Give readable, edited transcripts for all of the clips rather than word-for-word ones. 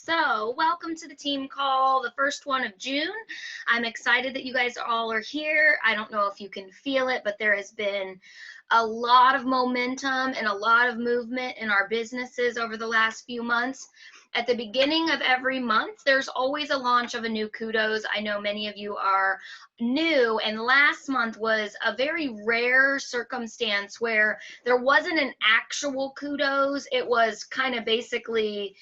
So, welcome to the team call, the first one of June. I'm excited that you guys all are here. I don't know if you can feel it, but there has been a lot of momentum and a lot of movement in our businesses over the last few months. At the beginning of every month, there's always a launch of a new kudos. I know many of you are new, and last month was a very rare circumstance where there wasn't an actual kudos. It was kind of basically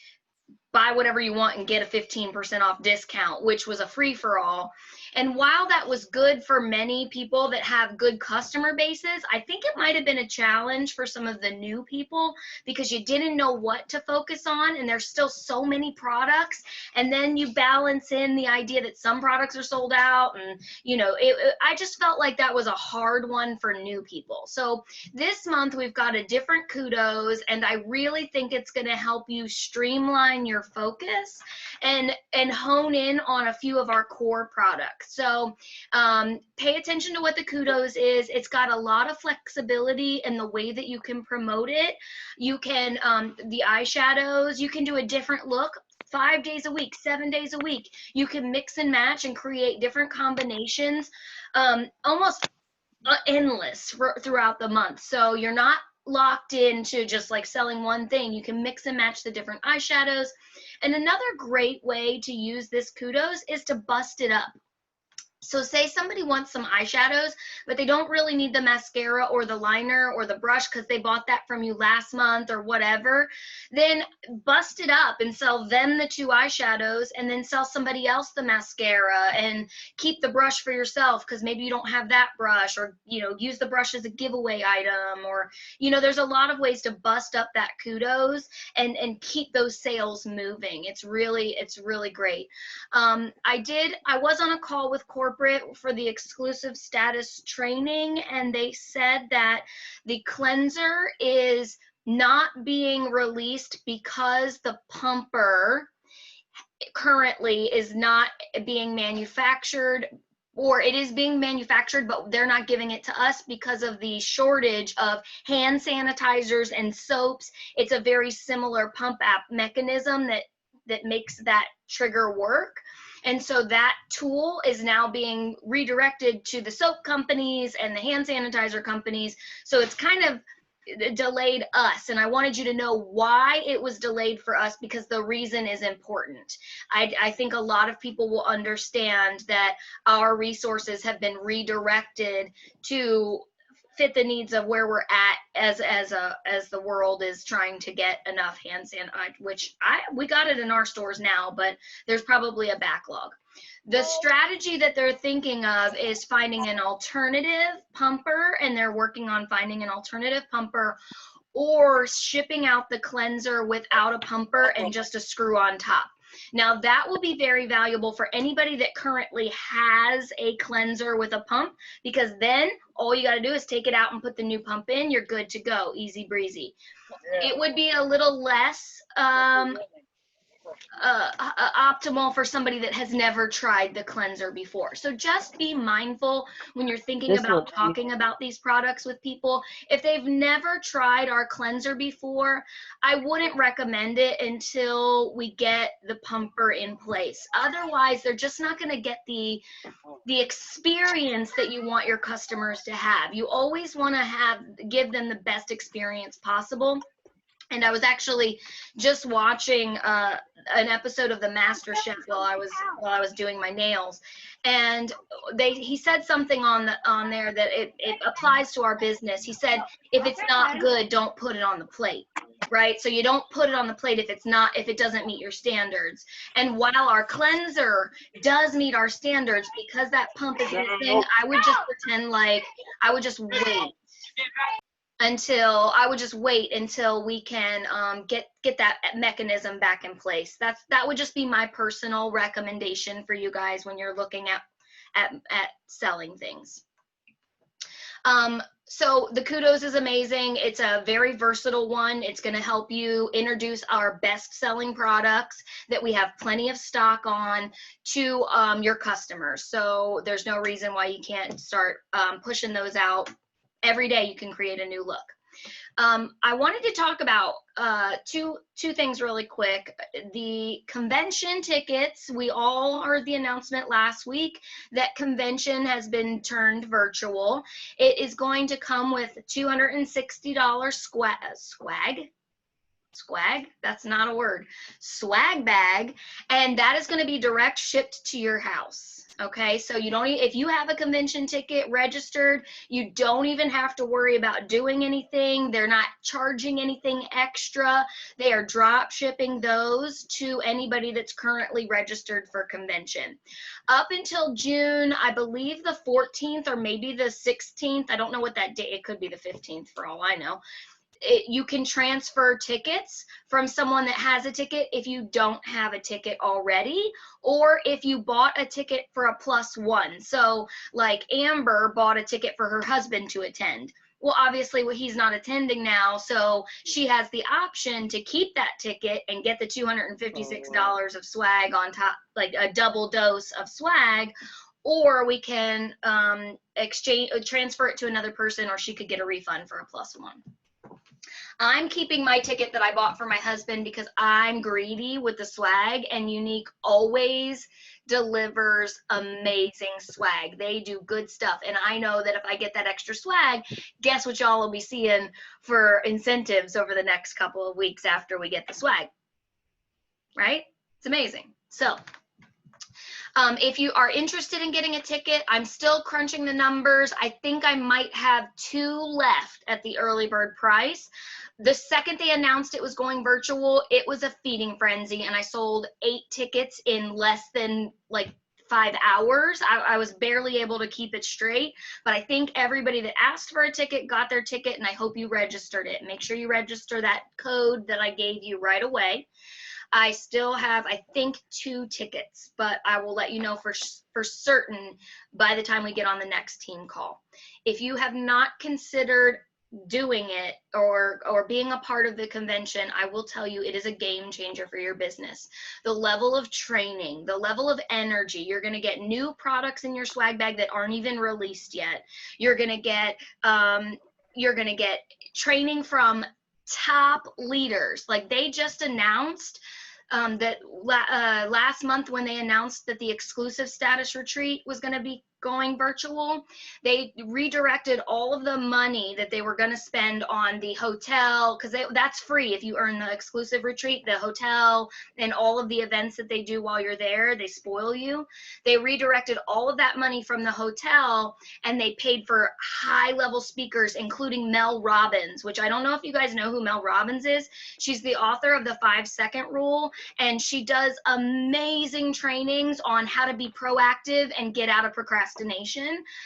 buy whatever you want and get a 15% off discount, which was a free for all. And while that was good for many people that have good customer bases, I think it might have been a challenge for some of the new people because you didn't know what to focus on, and there's still so many products. And then you balance in the idea that some products are sold out, and I just felt like that was a hard one for new people. So this month we've got a different kudos, and I really think it's going to help you streamline your focus and hone in on a few of our core products. So pay attention to what the kudos is. It's got a lot of flexibility in the way that you can promote it. You can the eyeshadows, you can do a different look 5 days a week, 7 days a week. You can mix and match and create different combinations, almost endless throughout the month. So you're not locked into just like selling one thing. You can mix and match the different eyeshadows. And another great way to use this kudos is to bust it up. So say somebody wants some eyeshadows, but they don't really need the mascara or the liner or the brush because they bought that from you last month or whatever, then bust it up and sell them the 2 eyeshadows and then sell somebody else the mascara and keep the brush for yourself because maybe you don't have that brush, or, use the brush as a giveaway item, or, there's a lot of ways to bust up that kudos and keep those sales moving. It's really great. I was on a call with corporate for the exclusive status training, and they said that the cleanser is not being released because the pumper currently is not being manufactured, or it is being manufactured, but they're not giving it to us because of the shortage of hand sanitizers and soaps. It's a very similar pump app mechanism that makes that trigger work. And so that tool is now being redirected to the soap companies and the hand sanitizer companies. So it's kind of delayed us, and I wanted you to know why it was delayed for us, because the reason is important. I think a lot of people will understand that our resources have been redirected to fit the needs of where we're at as the world is trying to get enough hand sanitizer, which we got it in our stores now, but there's probably a backlog. The strategy that they're thinking of is finding an alternative pumper, and they're working on finding an alternative pumper, or shipping out the cleanser without a pumper and just a screw on top. Now that will be very valuable for anybody that currently has a cleanser with a pump, because then all you got to do is take it out and put the new pump in. You're good to go, easy breezy. It would be a little less optimal for somebody that has never tried the cleanser before. So just be mindful when you're thinking about talking about these products with people. If they've never tried our cleanser before, I wouldn't recommend it until we get the pumper in place. Otherwise, they're just not going to get the experience that you want your customers to have. You always want to give them the best experience possible. And I was actually just watching an episode of the Master Chef while I was doing my nails, and he said something on there that it applies to our business. He said, if it's not good, don't put it on the plate, right? So you don't put it on the plate if it doesn't meet your standards. And while our cleanser does meet our standards, because that pump is missing, I would just pretend like I would just wait until we can get that mechanism back in place. That would just be my personal recommendation for you guys when you're looking at selling things. So the kudos is amazing. It's a very versatile one. It's going to help you introduce our best selling products that we have plenty of stock on to your customers. So there's no reason why you can't start pushing those out. Every day you can create a new look. I wanted to talk about two things really quick. The convention tickets, we all heard the announcement last week that convention has been turned virtual. It is going to come with $260 swag, that's not a word, swag bag, and that is going to be direct shipped to your house. Okay, so you don't, if you have a convention ticket registered, you don't even have to worry about doing anything. They're not charging anything extra. They are drop shipping those to anybody that's currently registered for convention. Up until June, I believe the 14th or maybe the 16th, I don't know what that date, it could be the 15th for all I know. You can transfer tickets from someone that has a ticket if you don't have a ticket already, or if you bought a ticket for a +1. So like Amber bought a ticket for her husband to attend. Well, obviously he's not attending now, so she has the option to keep that ticket and get the $256 of swag on top, like a double dose of swag, or we can transfer it to another person, or she could get a refund for a +1. I'm keeping my ticket that I bought for my husband because I'm greedy with the swag, and Younique always delivers amazing swag. They do good stuff, and I know that if I get that extra swag, guess what y'all will be seeing for incentives over the next couple of weeks after we get the swag, right? It's amazing. So if you are interested in getting a ticket, I'm still crunching the numbers. I think I might have 2 left at the early bird price. The second they announced it was going virtual, it was a feeding frenzy, and I sold 8 tickets in less than like 5 hours. I was barely able to keep it straight, but I think everybody that asked for a ticket got their ticket, and I hope you registered it. Make sure you register that code that I gave you right away. I still have, I think, 2 tickets, but I will let you know for certain by the time we get on the next team call. If you have not considered doing it or being a part of the convention, I will tell you it is a game changer for your business. The level of training, the level of energy, you're going to get new products in your swag bag that aren't even released yet. You're going to get training from top leaders. Like they just announced that last month when they announced that the exclusive status retreat was going to be going virtual, they redirected all of the money that they were going to spend on the hotel, because that's free if you earn the exclusive retreat, the hotel and all of the events that they do while you're there, they spoil you. They redirected all of that money from the hotel, and they paid for high level speakers, including Mel Robbins, which I don't know if you guys know who Mel Robbins is. She's the author of the 5-second rule, and she does amazing trainings on how to be proactive and get out of procrastination.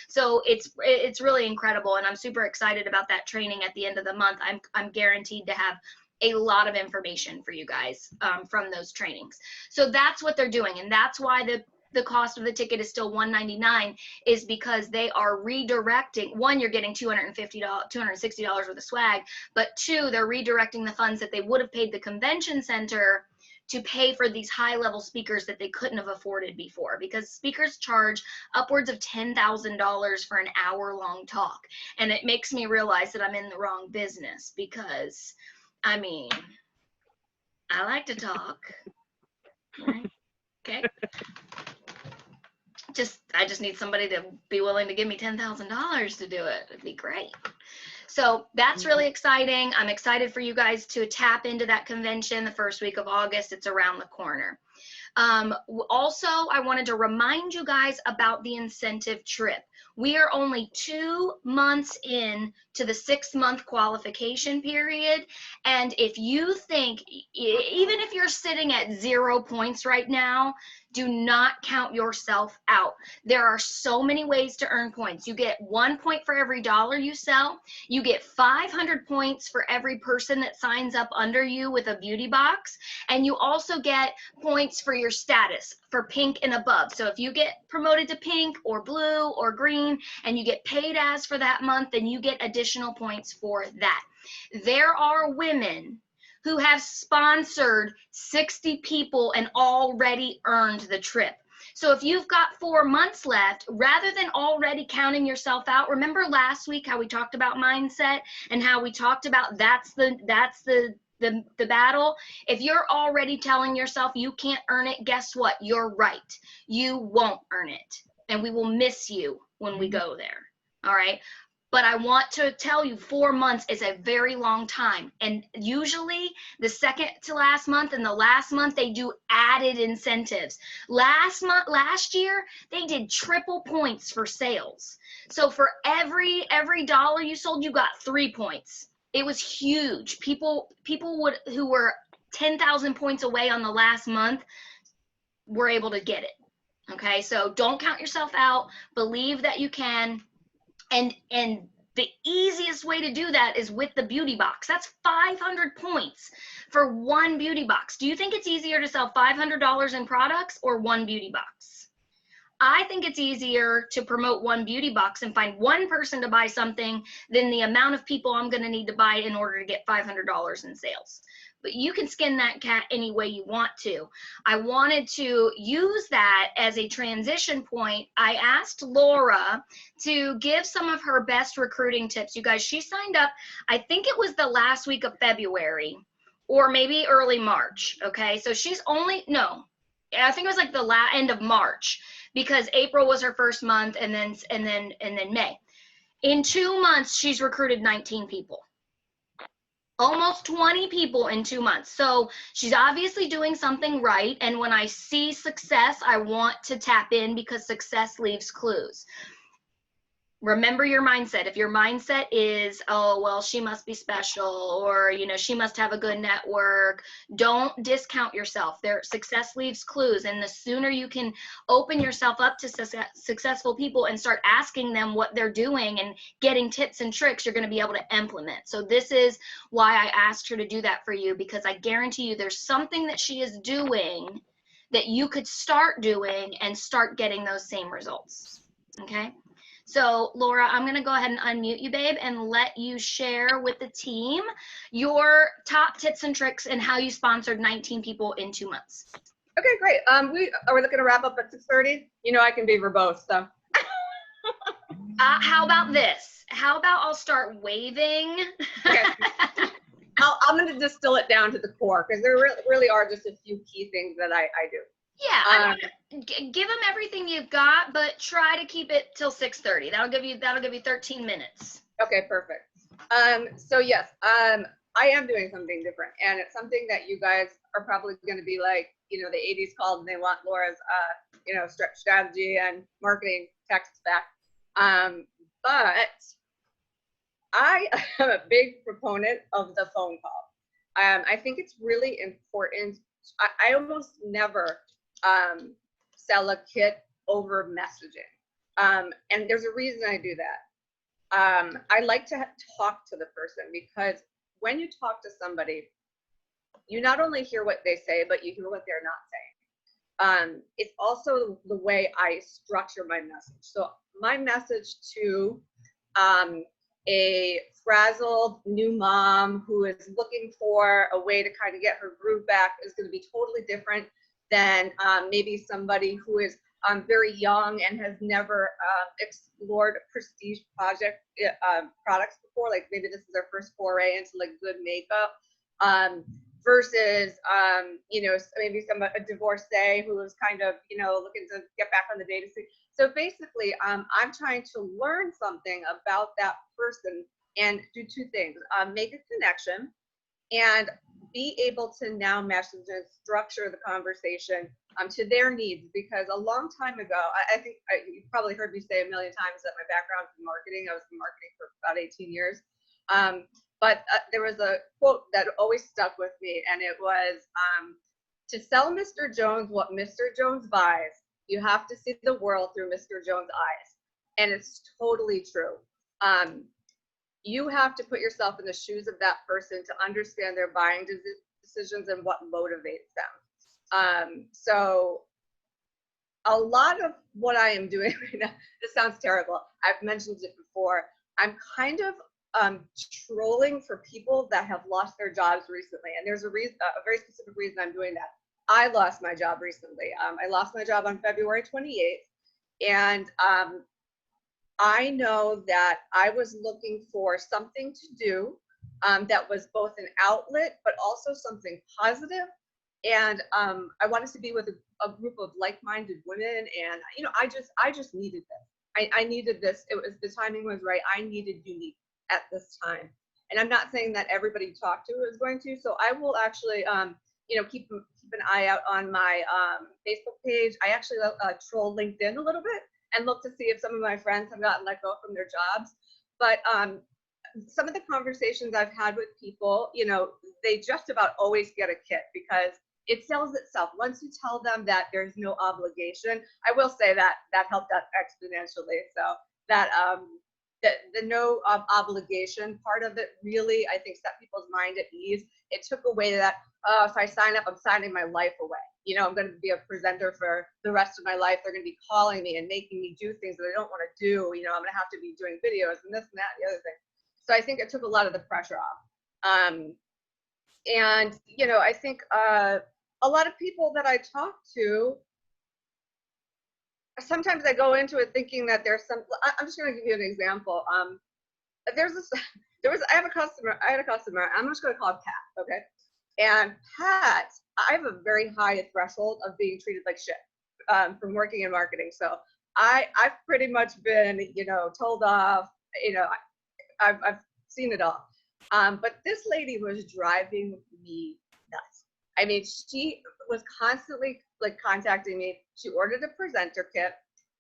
So it's really incredible, and I'm super excited about that training at the end of the month. I'm guaranteed to have a lot of information for you guys from those trainings. So that's what they're doing, and that's why the cost of the ticket is still $199, is because they are redirecting. One, you're getting $260 worth of swag, but 2, they're redirecting the funds that they would have paid the convention center to pay for these high-level speakers that they couldn't have afforded before, because speakers charge upwards of $10,000 for an hour-long talk. And it makes me realize that I'm in the wrong business, because, I mean, I like to talk, right? Okay. I just need somebody to be willing to give me $10,000 to do it. It'd be great. So that's really exciting. I'm excited for you guys to tap into that convention the first week of August. It's around the corner. Also, I wanted to remind you guys about the incentive trip. We are only 2 months in to the 6-month qualification period. And if you think, even if you're sitting at 0 points right now, do not count yourself out. There are so many ways to earn points. You get 1 point for every $1 you sell. You get 500 points for every person that signs up under you with a beauty box. And you also get points for your status, for pink and above. So if you get promoted to pink or blue or green and you get paid as for that month, then you get additional points for that. There are women who have sponsored 60 people and already earned the trip. So if you've got 4 months left, rather than already counting yourself out, remember last week how we talked about mindset and how we talked about that's the battle. If you're already telling yourself you can't earn it, guess what? You're right. You won't earn it. And we will miss you when we go there. All right. But I want to tell you 4 months is a very long time. And usually the second to last month and the last month, they do added incentives. Last year, they did triple points for sales. So for every dollar you sold, you got 3 points. It was huge. People who were 10,000 points away on the last month were able to get it. Okay, so don't count yourself out. Believe that you can. And the easiest way to do that is with the beauty box. That's 500 points for one beauty box. Do you think it's easier to sell $500 in products or one beauty box? I think it's easier to promote one beauty box and find one person to buy something than the amount of people I'm going to need to buy in order to get $500 in sales. But you can skin that cat any way you want to. I wanted to use that as a transition point. I asked Laura to give some of her best recruiting tips. You guys, she signed up, I think it was the last week of February or maybe early March. Okay, so she's only, no, I think it was like the end of March, because April was her first month, and then May. In 2 months, she's recruited 19 people. Almost 20 people in 2 months. So she's obviously doing something right. And when I see success, I want to tap in because success leaves clues. Remember your mindset. If your mindset is, oh, well, she must be special, or, you know, she must have a good network, don't discount yourself. Their success leaves clues. And the sooner you can open yourself up to successful people and start asking them what they're doing and getting tips and tricks, you're going to be able to implement. So this is why I asked her to do that for you, because I guarantee you there's something that she is doing that you could start doing and start getting those same results. Okay. So Laura, I'm going to go ahead and unmute you, babe, and let you share with the team your top tips and tricks and how you sponsored 19 people in 2 months. Okay, great. Are we looking to wrap up at 6:30? You know I can be verbose, so. How about this? How about I'll start waving? Okay. I'm going to distill it down to the core, because there really are just a few key things that I do. Yeah, I mean, give them everything you've got, but try to keep it till 6:30. That'll give you 13 minutes. Okay, perfect. So yes, I am doing something different, and it's something that you guys are probably going to be like, you know, the 80s called and they want Laura's, you know, strategy and marketing text back. But I am a big proponent of the phone call. I think it's really important. I almost never sell a kit over messaging. And there's a reason I do that. I like to talk to the person, because when you talk to somebody, you not only hear what they say, but you hear what they're not saying. It's also the way I structure my message. So my message to a frazzled new mom who is looking for a way to kind of get her groove back is going to be totally different than maybe somebody who is very young and has never explored prestige products before. Like maybe this is their first foray into like good makeup, versus you know, maybe a divorcee who is kind of, you know, looking to get back on the dating scene. So basically, I'm trying to learn something about that person and do two things: make a connection and be able to now message and structure the conversation to their needs. Because a long time ago, I think you've probably heard me say a million times that my background is in marketing. I was in marketing for about 18 years. But there was a quote that always stuck with me, and it was, to sell Mr. Jones what Mr. Jones buys, you have to see the world through Mr. Jones' eyes. And it's totally true. You have to put yourself in the shoes of that person to understand their buying decisions and what motivates them. So a lot of what I am doing right now, this sounds terrible, I've mentioned it before, I'm kind of trolling for people that have lost their jobs recently. And there's a very specific reason I'm doing that. I lost my job recently. I lost my job on February 28th, and I know that I was looking for something to do that was both an outlet, but also something positive. And I wanted to be with a group of like-minded women, and I just needed this. I needed this. It was, the timing was right. I needed Unique at this time, and I'm not saying that everybody you talk to is going to. So I will actually, keep an eye out on my Facebook page. I actually troll LinkedIn a little bit and look to see if some of my friends have gotten let go from their jobs. But some of the conversations I've had with people, they just about always get a kit because it sells itself. Once you tell them that there's no obligation, I will say that helped out exponentially. So that the no obligation part of it really, I think, set people's mind at ease. It took away that, if I sign up, I'm signing my life away. I'm going to be a presenter for the rest of my life. They're going to be calling me and making me do things that I don't want to do. I'm going to have to be doing videos and this and that and the other thing. So I think it took a lot of the pressure off. And, I think a lot of people that I talk to, sometimes I go into it thinking that there's some, I'm just going to give you an example. I had a customer, I'm just going to call it Pat, okay? And Pat, I have a very high threshold of being treated like shit from working in marketing. So I've pretty much been, told off, I've seen it all. But this lady was driving me nuts. I mean, she was constantly like contacting me. She ordered a presenter kit.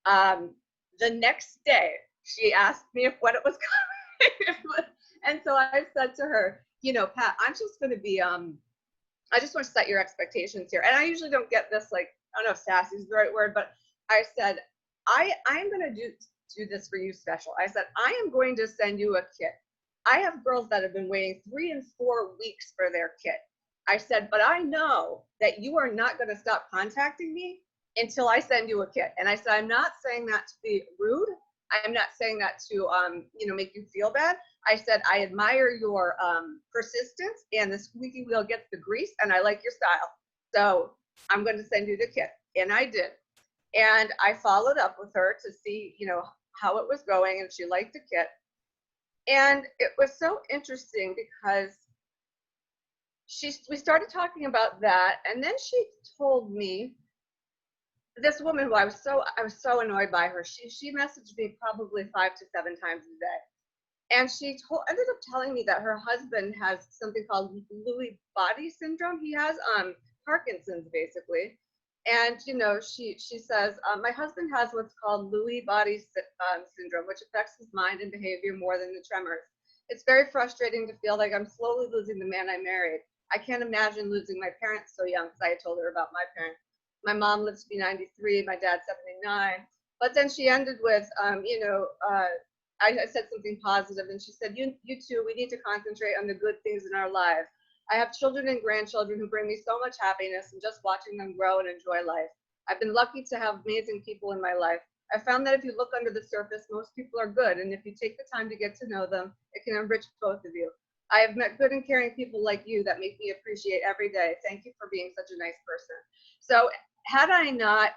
The next day, she asked me when it was coming. And so I said to her, Pat, I'm just going to be, I just want to set your expectations here. And I usually don't get this, like, I don't know if sassy is the right word, but I said, I'm going to do this for you special. I said, I am going to send you a kit. I have girls that have been waiting 3 and 4 weeks for their kit. I said, but I know that you are not going to stop contacting me until I send you a kit. And I said, I'm not saying that to be rude. I'm not saying that to, make you feel bad. I said, I admire your persistence, and the squeaky wheel gets the grease, and I like your style. So I'm going to send you the kit. And I did. And I followed up with her to see, how it was going, and she liked the kit. And it was so interesting because we started talking about that, and then she told me, this woman who I was so annoyed by her, she messaged me probably 5 to 7 times a day. And she ended up telling me that her husband has something called Lewy body syndrome. He has Parkinson's, basically. And, she says, my husband has what's called Lewy body syndrome, which affects his mind and behavior more than the tremors. It's very frustrating to feel like I'm slowly losing the man I married. I can't imagine losing my parents so young, because I had told her about my parents. My mom lives to be 93, my dad's 79. But then she ended with, I said something positive, and she said, you two, we need to concentrate on the good things in our lives. I have children and grandchildren who bring me so much happiness, and just watching them grow and enjoy life. I've been lucky to have amazing people in my life. I found that if you look under the surface, most people are good, and if you take the time to get to know them, it can enrich both of you. I have met good and caring people like you that make me appreciate every day. Thank you for being such a nice person. So had I not,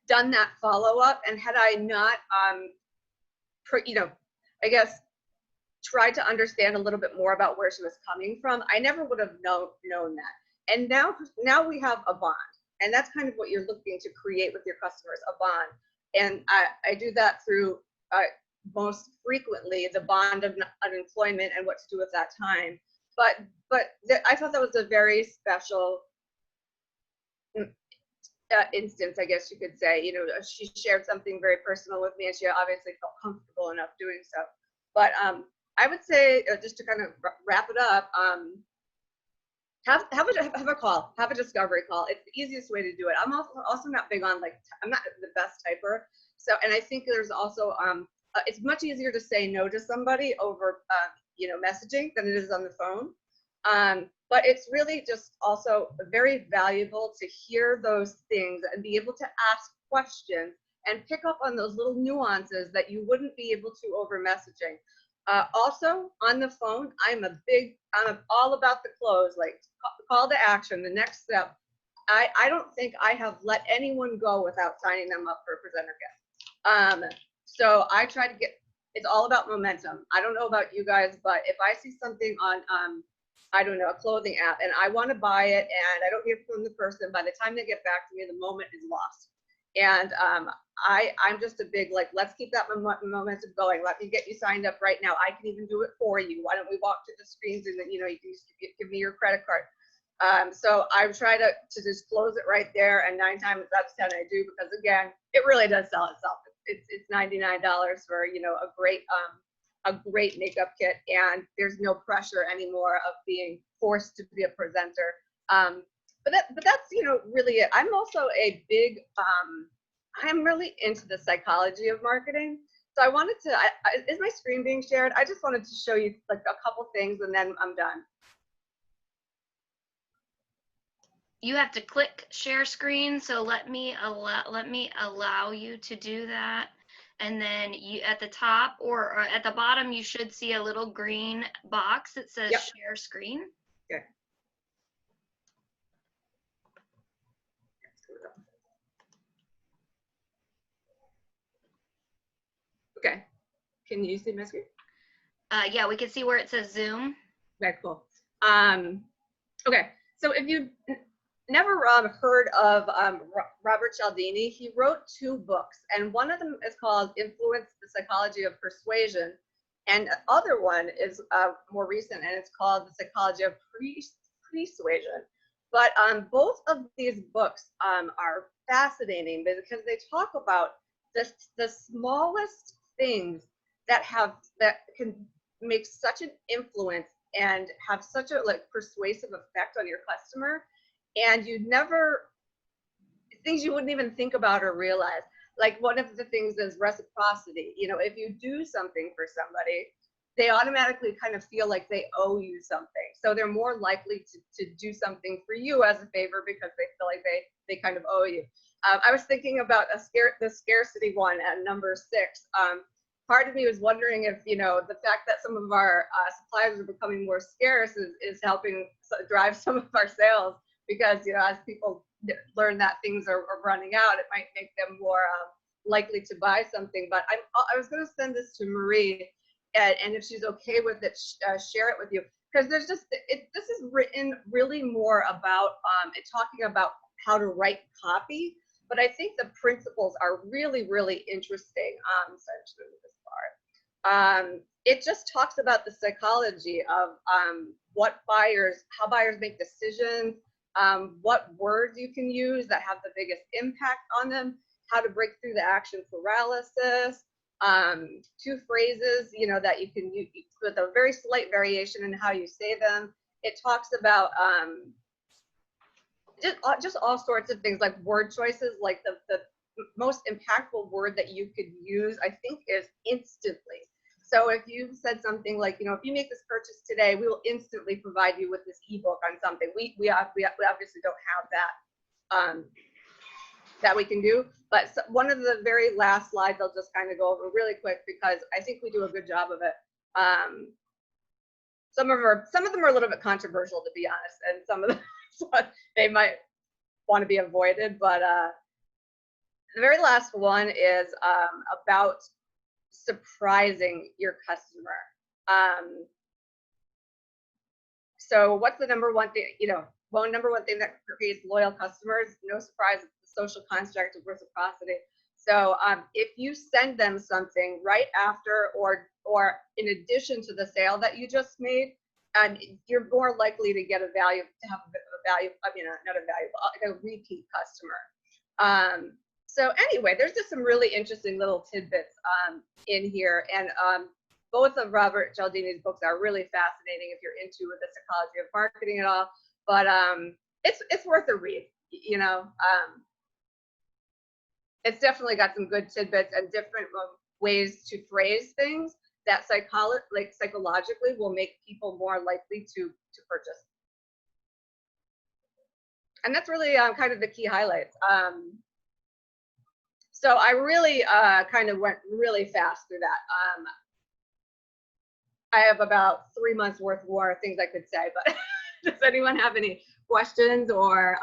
done that follow-up, and had I not, I guess, tried to understand a little bit more about where she was coming from, I never would have known that. And now we have a bond, and that's kind of what you're looking to create with your customers, a bond. And I do that through most frequently the bond of unemployment and what to do with that time. But I thought that was a very special instance, I guess you could say. She shared something very personal with me, and she obviously felt comfortable enough doing so. But I would say, just to kind of wrap it up, have a call, have a discovery call. It's the easiest way to do it. I'm also not big on, like, I'm not the best typer. So, and I think there's also, it's much easier to say no to somebody over, messaging than it is on the phone. But it's really just also very valuable to hear those things and be able to ask questions and pick up on those little nuances that you wouldn't be able to over messaging. Also on the phone, I'm all about the close, like call to action, the next step. I don't think I have let anyone go without signing them up for a presenter kit. So I try to get, it's all about momentum. I don't know about you guys, but if I see something on, I don't know, a clothing app and I want to buy it and I don't hear from the person, by the time they get back to me, the moment is lost. And I'm just a big, like, let's keep that momentum going. Let me get you signed up right now. I can even do it for you. Why don't we walk to the screens and then, you know, you can just give me your credit card. So I try to just close it right there, and 9 times out of 10 I do, because again, it really does sell itself. It's $99 for, you know, a great makeup kit, and there's no pressure anymore of being forced to be a presenter. But that's, you know, really it. I'm also a big, I'm really into the psychology of marketing. So I wanted to, is my screen being shared? I just wanted to show you like a couple things and then I'm done. You have to click share screen. So let me allow you to do that. And then you at the top or at the bottom, you should see a little green box that says Yep. share screen. Okay. Okay. Can you see my screen? Yeah, we can see where it says Zoom. Okay, cool. Okay, so if you never heard of Robert Cialdini, he wrote 2 books, and one of them is called Influence, the Psychology of Persuasion, and the other one is more recent, and it's called The Psychology of Persuasion. But both of these books are fascinating because they talk about the smallest things that can make such an influence and have such a like persuasive effect on your customer, and things you wouldn't even think about or realize. Like one of the things is reciprocity. You know, if you do something for somebody, they automatically kind of feel like they owe you something, so they're more likely to do something for you as a favor because they feel like they kind of owe you. I was thinking about the scarcity one at number 6. Part of me was wondering if, you know, the fact that some of our suppliers are becoming more scarce is helping drive some of our sales, because, you know, as people learn that things are running out, it might make them more likely to buy something. But I was going to send this to Marie, and if she's okay with it, share it with you, because there's just, this is written really more about it talking about how to write copy, but I think the principles are really, really interesting. So I'm just going to move this part. It just talks about the psychology of how buyers make decisions, what words you can use that have the biggest impact on them, how to break through the action paralysis, 2 phrases, you know, that you can use with a very slight variation in how you say them. It talks about just all sorts of things, like word choices, like the most impactful word that you could use, I think, is instantly. So if you said something like, you know, if you make this purchase today, we will instantly provide you with this ebook on something. We obviously don't have that that we can do, but one of the very last slides I'll just kind of go over really quick because I think we do a good job of it. Some of them are a little bit controversial, to be honest, and some of them they might want to be avoided, but the very last one is about surprising your customer. So what's the number one thing, you know, number one thing that creates loyal customers? No surprise, it's the social construct of reciprocity. So if you send them something right after or in addition to the sale that you just made, you're more likely to get a value, to have a value, I mean, not a value, but a repeat customer. So anyway, there's just some really interesting little tidbits in here. And both of Robert Cialdini's books are really fascinating if you're into the psychology of marketing at all. But it's worth a read, you know. It's definitely got some good tidbits and different ways to phrase things that psychologically will make people more likely to purchase. And that's really kind of the key highlights. So I really kind of went really fast through that. I have about 3 months worth more things I could say, but does anyone have any questions or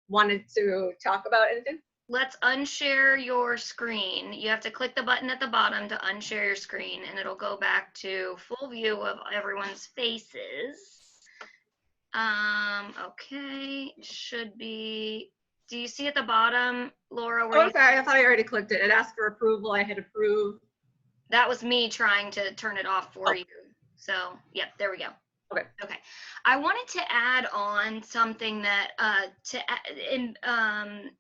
wanted to talk about anything? Let's unshare your screen. You have to click the button at the bottom to unshare your screen, and it'll go back to full view of everyone's faces. Okay, should be. Do you see at the bottom, Laura? Where Oh, sorry, I thought I already clicked it. It asked for approval. I hit approve. That was me trying to turn it off for Oh. you. So, yep, there we go. Okay. Okay. I wanted to add on something that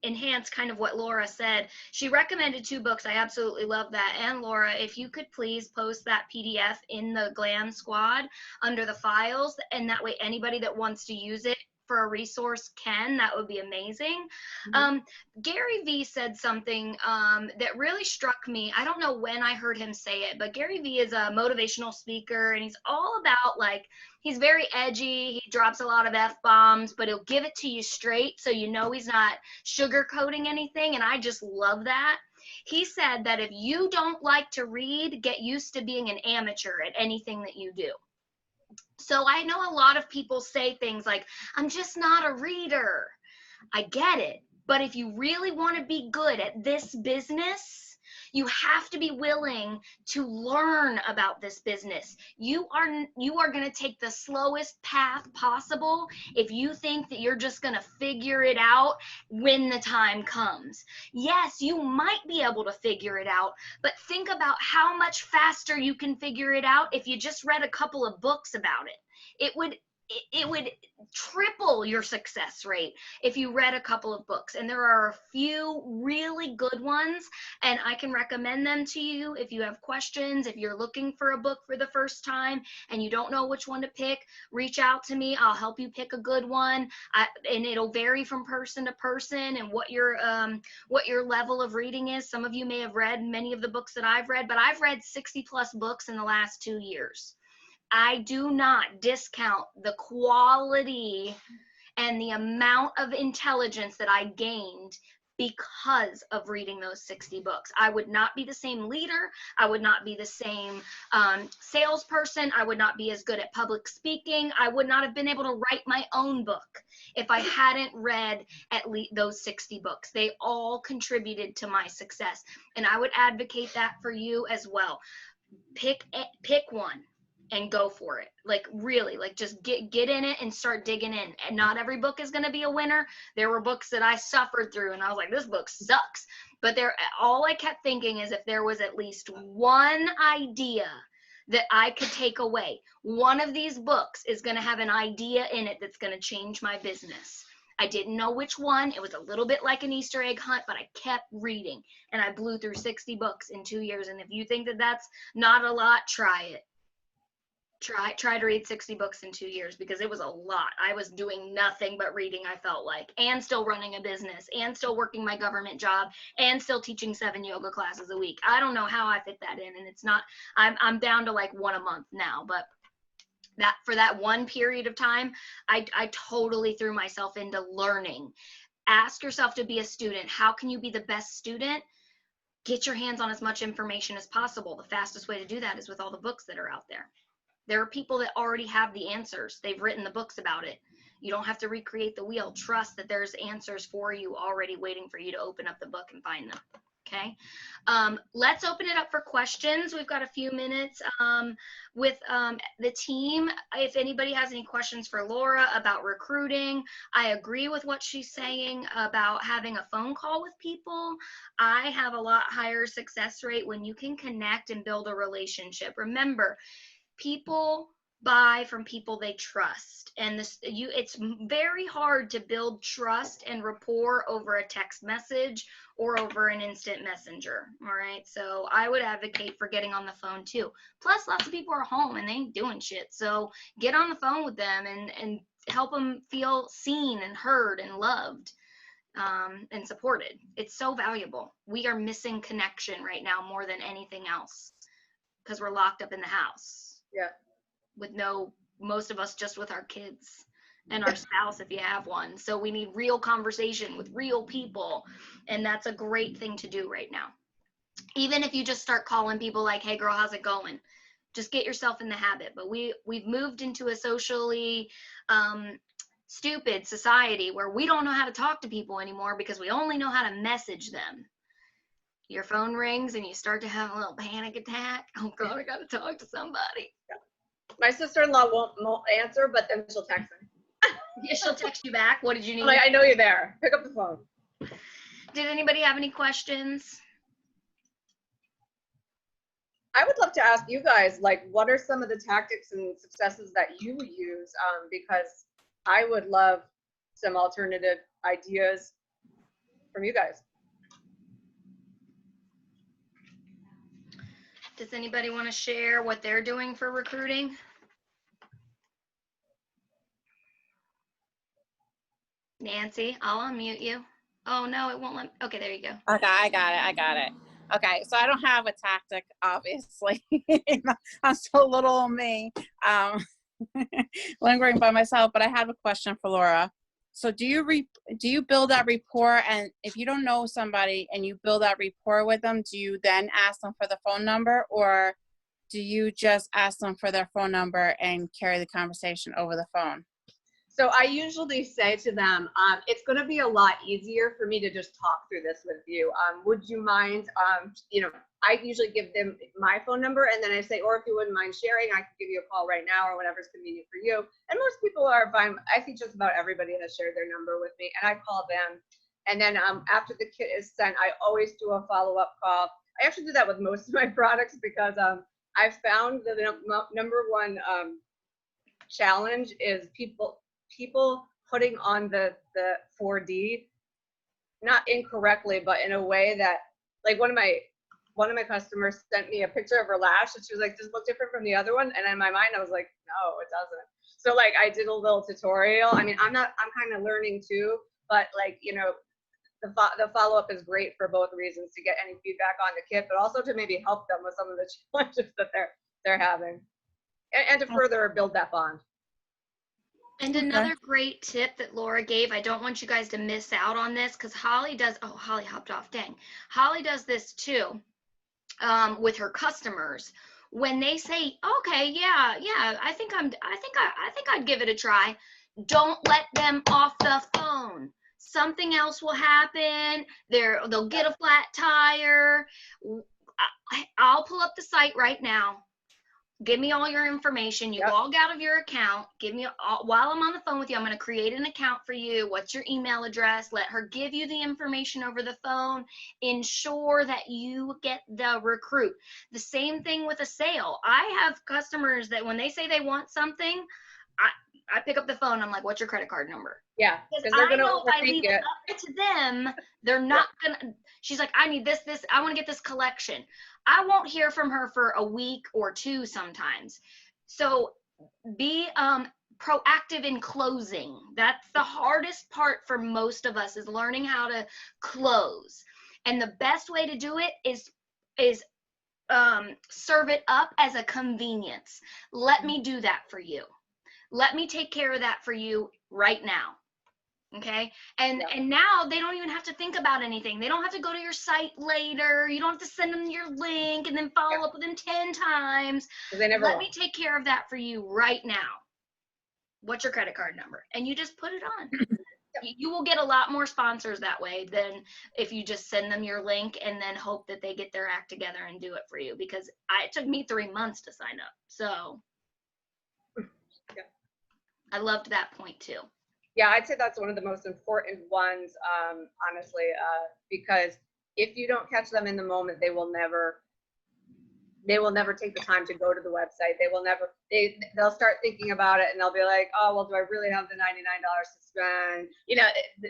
enhance kind of what Laura said. She recommended 2 books. I absolutely love that. And Laura, if you could please post that PDF in the Glam Squad under the files, and that way anybody that wants to use it for a resource can, that would be amazing. Gary Vee said something that really struck me. I don't know when I heard him say it, but Gary Vee is a motivational speaker, and he's all about, like, he's very edgy. He drops a lot of F-bombs, but he'll give it to you straight so you know he's not sugarcoating anything, and I just love that. He said that if you don't like to read, get used to being an amateur at anything that you do. So I know a lot of people say things like, I'm just not a reader. I get it. But if you really want to be good at this business, you have to be willing to learn about this business. You are going to take the slowest path possible if you think that you're just going to figure it out when the time comes. Yes, you might be able to figure it out, but think about how much faster you can figure it out if you just read a couple of books about it. It would triple your success rate if you read a couple of books, and there are a few really good ones, and I can recommend them to you if you have questions. If you're looking for a book for the first time and you don't know which one to pick, reach out to me. I'll help you pick a good one, and it'll vary from person to person and what your level of reading is. Some of you may have read many of the books that I've read, but I've read 60 plus books in the last 2 years. I do not discount the quality and the amount of intelligence that I gained because of reading those 60 books. I would not be the same leader. I would not be the same salesperson. I would not be as good at public speaking. I would not have been able to write my own book if I hadn't read at least those 60 books. They all contributed to my success, and I would advocate that for you as well. Pick one and go for it. Like, really, like, just get in it and start digging in. And not every book is going to be a winner. There were books that I suffered through and I was like, this book sucks. But all I kept thinking is, if there was at least one idea that I could take away, one of these books is going to have an idea in it that's going to change my business. I didn't know which one. It was a little bit like an Easter egg hunt, but I kept reading, and I blew through 60 books in 2 years. And if you think that that's not a lot, try it. Try to read 60 books in 2 years, because it was a lot. I was doing nothing but reading, I felt like, and still running a business, and still working my government job, and still teaching 7 yoga classes a week. I don't know how I fit that in, and it's not, I'm down to like 1 a month now, but that for that one period of time, I totally threw myself into learning. Ask yourself to be a student. How can you be the best student? Get your hands on as much information as possible. The fastest way to do that is with all the books that are out there. There are people that already have the answers. They've written the books about it. You don't have to recreate the wheel. Trust that there's answers for you already waiting for you to open up the book and find them. Okay. Let's open it up for questions. We've got a few minutes with the team. If anybody has any questions for Laura about recruiting, I agree with what she's saying about having a phone call with people. I have a lot higher success rate when you can connect and build a relationship. Remember, people buy from people they trust, and it's very hard to build trust and rapport over a text message or over an instant messenger. All right, so I would advocate for getting on the phone too. Plus, lots of people are home and they ain't doing shit, so get on the phone with them and help them feel seen and heard and loved and supported. It's so valuable. We are missing connection right now more than anything else because we're locked up in the house. Yeah. With most of us just with our kids and our spouse if you have one. So we need real conversation with real people, and that's a great thing to do right now. Even if you just start calling people like, hey girl, how's it going? Just get yourself in the habit. But we've moved into a socially stupid society where we don't know how to talk to people anymore because we only know how to message them. Your phone rings and you start to have a little panic attack. Oh God, I gotta talk to somebody. My sister-in-law won't answer, but then she'll text me. Yeah, she'll text you back. What did you need? I'm like, I know you're there. Pick up the phone. Did anybody have any questions? I would love to ask you guys, like, what are some of the tactics and successes that you use? Because I would love some alternative ideas from you guys. Does anybody want to share what they're doing for recruiting? Nancy, I'll unmute you. Oh no, it won't let. Okay, there you go. Okay, I got it. Okay, so I don't have a tactic, obviously. I'm still little old me, lingering by myself. But I have a question for Laura. So do you build that rapport, and if you don't know somebody and you build that rapport with them, do you then ask them for the phone number, or do you just ask them for their phone number and carry the conversation over the phone? So I usually say to them, it's going to be a lot easier for me to just talk through this with you. Would you mind, I usually give them my phone number, and then I say, or if you wouldn't mind sharing, I can give you a call right now or whatever's convenient for you. And most people are fine. I think just about everybody has shared their number with me, and I call them. And then after the kit is sent, I always do a follow-up call. I actually do that with most of my products because I've found that the number one challenge is people putting on the 4D, not incorrectly, but in a way that, like, one of my customers sent me a picture of her lash, and she was like, "Does it look different from the other one?" And in my mind, I was like, "No, it doesn't." So like, I did a little tutorial. I mean, I'm kind of learning too, but like, the follow-up is great for both reasons, to get any feedback on the kit, but also to maybe help them with some of the challenges that they're having, and to further build that bond. And another great tip that Laura gave, I don't want you guys to miss out on this, because Holly does, oh, Holly hopped off, dang. Holly does this too, with her customers. When they say, okay, yeah, I think I'd give it a try. Don't let them off the phone. Something else will happen. They'll get a flat tire. I'll pull up the site right now. Give me all your information. You log out of your account. Give me while I'm on the phone with you, I'm going to create an account for you. What's your email address? Let her give you the information over the phone. Ensure that you get the recruit. The same thing with a sale. I have customers that when they say they want something, I pick up the phone. I'm like, what's your credit card number? Yeah, because I know if I leave it up to them, they're not gonna. She's like, I need this. I want to get this collection. I won't hear from her for a week or two sometimes. So be proactive in closing. That's the hardest part for most of us, is learning how to close. And the best way to do it is serve it up as a convenience. Let me do that for you. Let me take care of that for you right now. Okay. And now they don't even have to think about anything. They don't have to go to your site later. You don't have to send them your link and then follow up with them 10 times. Let me take care of that for you right now. What's your credit card number? And you just put it on. You will get a lot more sponsors that way than if you just send them your link and then hope that they get their act together and do it for you, because it took me 3 months to sign up. So I loved that point too. Yeah, I'd say that's one of the most important ones, honestly, because if you don't catch them in the moment, they will never take the time to go to the website. They'll start thinking about it, and they'll be like, oh, well, do I really have the $99 to spend?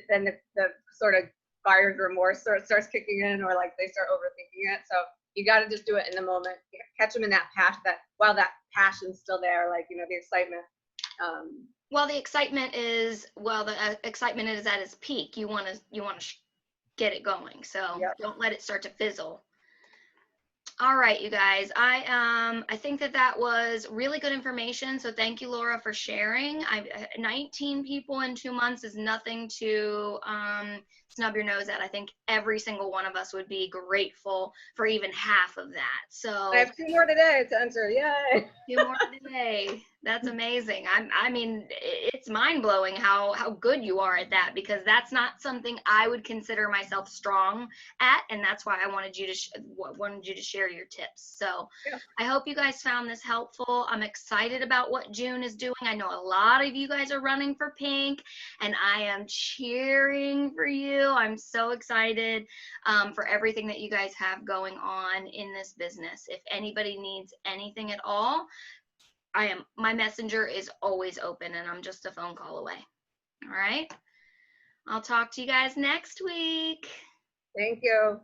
Then the sort of buyer's remorse starts kicking in, or like they start overthinking it. So you got to just do it in the moment. Catch them in that passion, while that passion's still there, like, the excitement. Well, the excitement is at its peak. You want to get it going. So don't let it start to fizzle. All right, you guys. I think that was really good information. So thank you, Laura, for sharing. 19 people in 2 months is nothing to snub your nose at. I think every single one of us would be grateful for even half of that. So I have 2 more today to enter. Yay! 2 more today. That's amazing. I mean, it's mind blowing how good you are at that, because that's not something I would consider myself strong at, and that's why I wanted you to share your tips. So Yeah. I hope you guys found this helpful. I'm excited about what June is doing. I know a lot of you guys are running for pink, and I am cheering for you. I'm so excited for everything that you guys have going on in this business. If anybody needs anything at all, my messenger is always open, and I'm just a phone call away. All right. I'll talk to you guys next week. Thank you.